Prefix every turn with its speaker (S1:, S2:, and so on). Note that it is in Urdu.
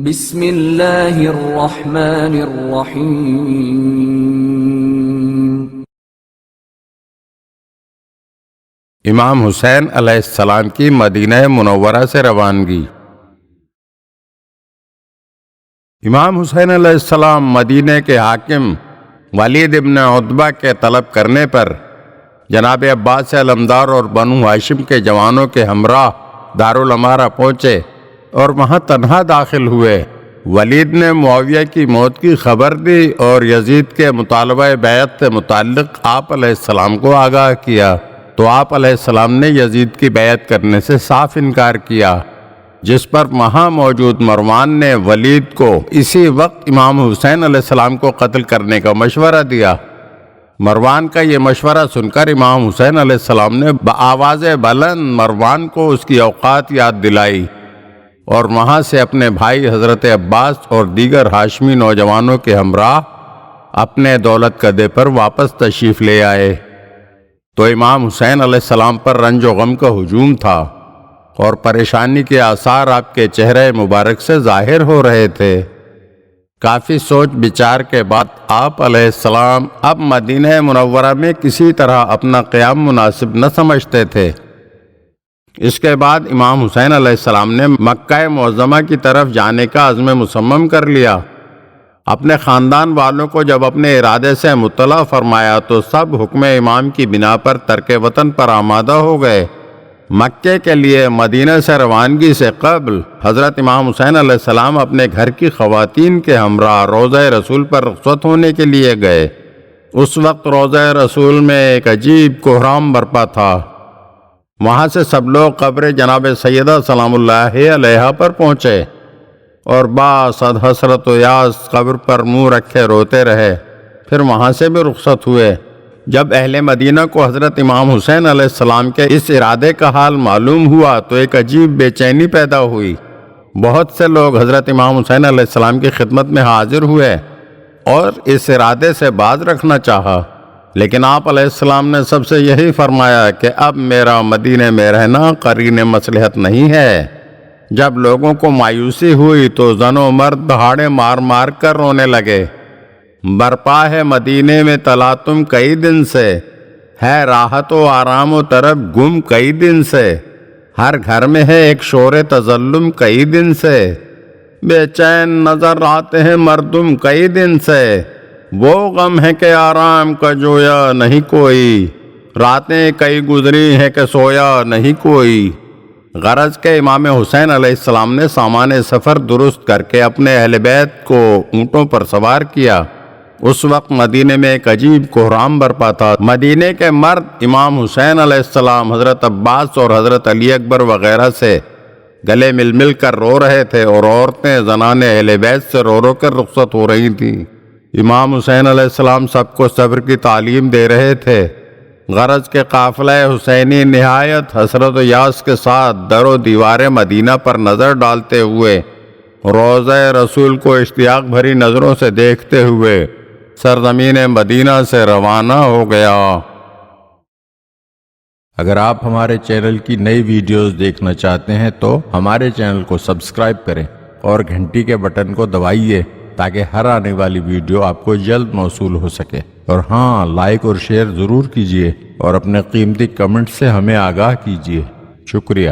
S1: بسم اللہ الرحمن الرحیم۔
S2: امام حسین علیہ السلام کی مدینہ منورہ سے روانگی۔ امام حسین علیہ السلام مدینہ کے حاکم ولید ابن عتبہ کے طلب کرنے پر جناب عباس علمدار اور بنو ہاشم کے جوانوں کے ہمراہ دارالامارہ پہنچے اور وہاں تنہا داخل ہوئے۔ ولید نے معاویہ کی موت کی خبر دی اور یزید کے مطالبہ بیعت سے متعلق آپ علیہ السلام کو آگاہ کیا، تو آپ علیہ السلام نے یزید کی بیعت کرنے سے صاف انکار کیا، جس پر وہاں موجود مروان نے ولید کو اسی وقت امام حسین علیہ السلام کو قتل کرنے کا مشورہ دیا۔ مروان کا یہ مشورہ سن کر امام حسین علیہ السلام نے بآواز بلند مروان کو اس کی اوقات یاد دلائی اور وہاں سے اپنے بھائی حضرت عباس اور دیگر ہاشمی نوجوانوں کے ہمراہ اپنے دولت کدے پر واپس تشریف لے آئے۔ تو امام حسین علیہ السلام پر رنج و غم کا ہجوم تھا اور پریشانی کے آثار آپ کے چہرے مبارک سے ظاہر ہو رہے تھے۔ کافی سوچ بچار کے بعد آپ علیہ السلام اب مدینہ منورہ میں کسی طرح اپنا قیام مناسب نہ سمجھتے تھے۔ اس کے بعد امام حسین علیہ السلام نے مکہ معظمہ کی طرف جانے کا عزم مصمم کر لیا۔ اپنے خاندان والوں کو جب اپنے ارادے سے مطلع فرمایا تو سب حکم امام کی بنا پر ترک وطن پر آمادہ ہو گئے۔ مکے کے لیے مدینہ سے روانگی سے قبل حضرت امام حسین علیہ السلام اپنے گھر کی خواتین کے ہمراہ روضہ رسول پر رخصت ہونے کے لیے گئے۔ اس وقت روضہ رسول میں ایک عجیب کوہرام برپا تھا۔ وہاں سے سب لوگ قبر جناب سیدہ سلام اللہ علیہا پر پہنچے اور باصد حسرت و یاس قبر پر منہ رکھے روتے رہے، پھر وہاں سے بھی رخصت ہوئے۔ جب اہل مدینہ کو حضرت امام حسین علیہ السلام کے اس ارادے کا حال معلوم ہوا تو ایک عجیب بے چینی پیدا ہوئی۔ بہت سے لوگ حضرت امام حسین علیہ السلام کی خدمت میں حاضر ہوئے اور اس ارادے سے باز رکھنا چاہا، لیکن آپ علیہ السلام نے سب سے یہی فرمایا کہ اب میرا مدینہ میں رہنا قرین مصلحت نہیں ہے۔ جب لوگوں کو مایوسی ہوئی تو زن و مرد دہاڑے مار مار کر رونے لگے۔ برپا ہے مدینے میں تلاطم کئی دن سے، ہے راحت و آرام و طرب گم کئی دن سے، ہر گھر میں ہے ایک شور تظلم کئی دن سے، بے چین نظر آتے ہیں مردم کئی دن سے، وہ غم ہے کہ آرام کا جویا نہیں کوئی، راتیں کئی گزری ہیں کہ سویا نہیں کوئی۔ غرض کہ امام حسین علیہ السلام نے سامان سفر درست کر کے اپنے اہل بیت کو اونٹوں پر سوار کیا۔ اس وقت مدینے میں ایک عجیب کوہرام برپا تھا۔ مدینے کے مرد امام حسین علیہ السلام، حضرت عباس اور حضرت علی اکبر وغیرہ سے گلے مل مل کر رو رہے تھے اور عورتیں زنان اہل بیت سے رو رو کر رخصت ہو رہی تھیں۔ امام حسین علیہ السلام سب کو صبر کی تعلیم دے رہے تھے۔ غرض کے قافلہ حسینی نہایت حسرت و یاس کے ساتھ در و دیوار مدینہ پر نظر ڈالتے ہوئے، روضہ رسول کو اشتیاق بھری نظروں سے دیکھتے ہوئے سرزمین مدینہ سے روانہ ہو گیا۔
S3: اگر آپ ہمارے چینل کی نئی ویڈیوز دیکھنا چاہتے ہیں تو ہمارے چینل کو سبسکرائب کریں اور گھنٹی کے بٹن کو دبائیے تاکہ ہر آنے والی ویڈیو آپ کو جلد موصول ہو سکے۔ اور ہاں، لائک اور شیئر ضرور کیجیے اور اپنے قیمتی کمنٹ سے ہمیں آگاہ کیجیے۔ شکریہ۔